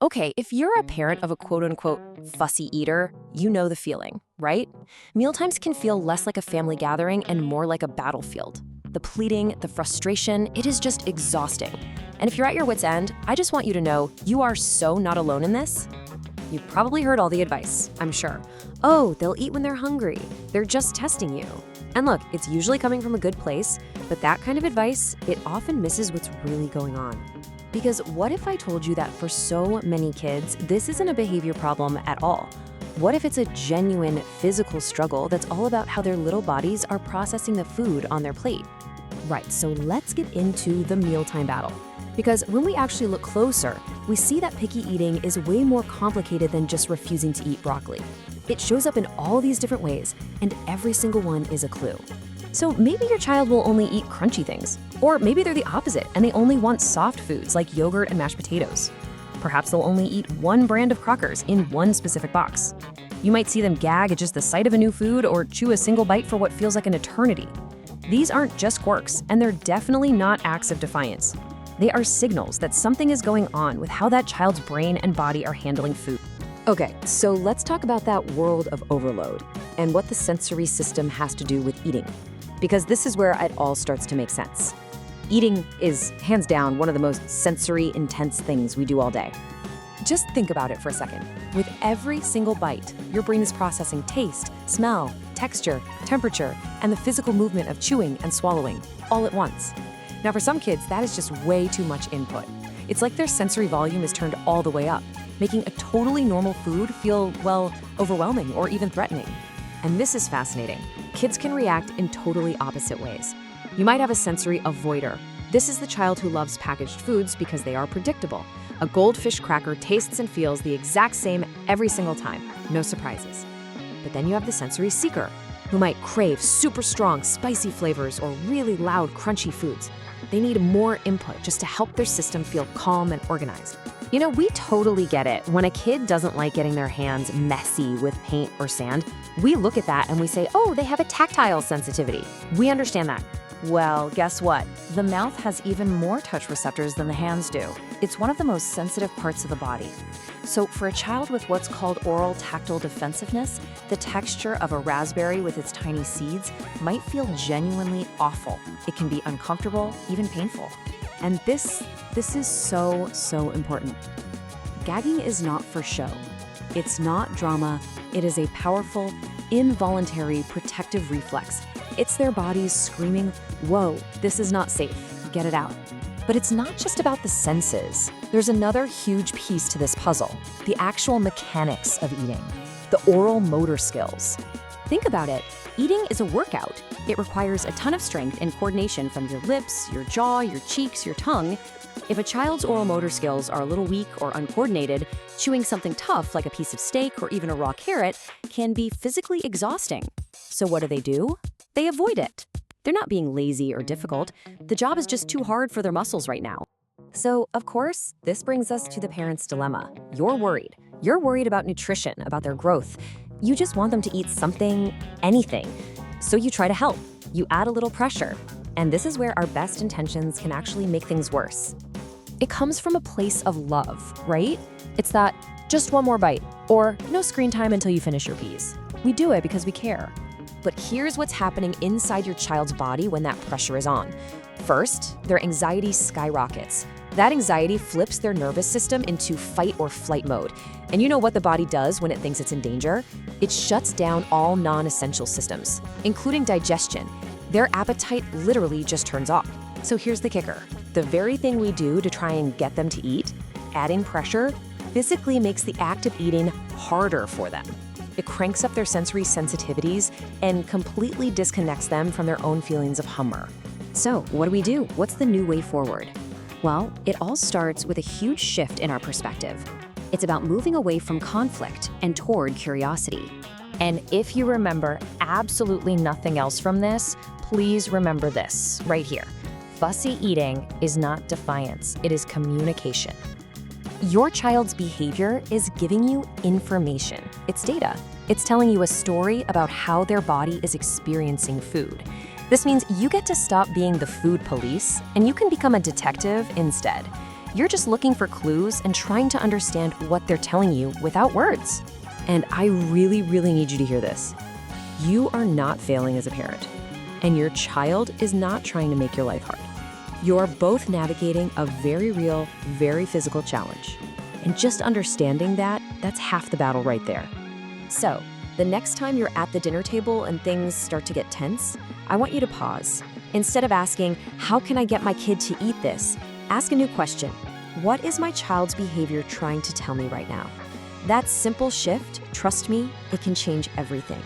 Okay, if you're a parent of a quote-unquote fussy eater, you know the feeling, right? Mealtimes can feel less like a family gathering and more like a battlefield. The pleading, the frustration, it is just exhausting. And if you're at your wit's end, I just want you to know you are so not alone in this. You've probably heard all the advice, I'm sure. Oh, they'll eat when they're hungry. They're just testing you. And look, it's usually coming from a good place, but that kind of advice, it often misses what's really going on. Because what if I told you that for so many kids, this isn't a behavior problem at all? What if it's a genuine physical struggle that's all about how their little bodies are processing the food on their plate? Right, so let's get into the mealtime battle. Because when we actually look closer, we see that picky eating is way more complicated than just refusing to eat broccoli. It shows up in all these different ways, and every single one is a clue. So maybe your child will only eat crunchy things, or maybe they're the opposite and they only want soft foods like yogurt and mashed potatoes. Perhaps they'll only eat one brand of crackers in one specific box. You might see them gag at just the sight of a new food or chew a single bite for what feels like an eternity. These aren't just quirks, and they're definitely not acts of defiance. They are signals that something is going on with how that child's brain and body are handling food. Okay, so let's talk about that world of overload and what the sensory system has to do with eating, because this is where it all starts to make sense. Eating is, hands down, one of the most sensory intense things we do all day. Just think about it for a second. With every single bite, your brain is processing taste, smell, texture, temperature, and the physical movement of chewing and swallowing all at once. Now, for some kids, that is just way too much input. It's like their sensory volume is turned all the way up, making a totally normal food feel, well, overwhelming or even threatening. And this is fascinating. Kids can react in totally opposite ways. You might have a sensory avoider. This is the child who loves packaged foods because they are predictable. A goldfish cracker tastes and feels the exact same every single time, no surprises. But then you have the sensory seeker, who might crave super strong, spicy flavors or really loud, crunchy foods. They need more input just to help their system feel calm and organized. You know, we totally get it. When a kid doesn't like getting their hands messy with paint or sand, we look at that and we say, oh, they have a tactile sensitivity. We understand that. Well, guess what? The mouth has even more touch receptors than the hands do. It's one of the most sensitive parts of the body. So for a child with what's called oral tactile defensiveness, the texture of a raspberry with its tiny seeds might feel genuinely awful. It can be uncomfortable, even painful. And this is so important. Gagging is not for show. It's not drama. It is a powerful, involuntary protective reflex. It's their bodies screaming, whoa, this is not safe, get it out. But it's not just about the senses. There's another huge piece to this puzzle, the actual mechanics of eating, the oral motor skills. Think about it, eating is a workout. It requires a ton of strength and coordination from your lips, your jaw, your cheeks, your tongue. If a child's oral motor skills are a little weak or uncoordinated, chewing something tough like a piece of steak or even a raw carrot can be physically exhausting. So what do? They avoid it. They're not being lazy or difficult. The job is just too hard for their muscles right now. So, of course, this brings us to the parent's dilemma. You're worried. You're worried about nutrition, about their growth. You just want them to eat something, anything. So you try to help. You add a little pressure. And this is where our best intentions can actually make things worse. It comes from a place of love, right? It's that, just one more bite, or no screen time until you finish your peas. We do it because we care. But here's what's happening inside your child's body when that pressure is on. First, their anxiety skyrockets. That anxiety flips their nervous system into fight or flight mode. And you know what the body does when it thinks it's in danger? It shuts down all non-essential systems, including digestion. Their appetite literally just turns off. So here's the kicker. The very thing we do to try and get them to eat, adding pressure, physically makes the act of eating harder for them. It cranks up their sensory sensitivities and completely disconnects them from their own feelings of hunger. So what do? What's the new way forward? Well, it all starts with a huge shift in our perspective. It's about moving away from conflict and toward curiosity. And if you remember absolutely nothing else from this, please remember this right here. Fussy eating is not defiance, it is communication. Your child's behavior is giving you information. It's data. It's telling you a story about how their body is experiencing food. This means you get to stop being the food police and you can become a detective instead. You're just looking for clues and trying to understand what they're telling you without words. And I really, really need you to hear this. You are not failing as a parent, and your child is not trying to make your life hard. You're both navigating a very real, very physical challenge. And just understanding that, that's half the battle right there. So, the next time you're at the dinner table and things start to get tense, I want you to pause. Instead of asking, how can I get my kid to eat this? Ask a new question. What is my child's behavior trying to tell me right now? That simple shift, trust me, it can change everything.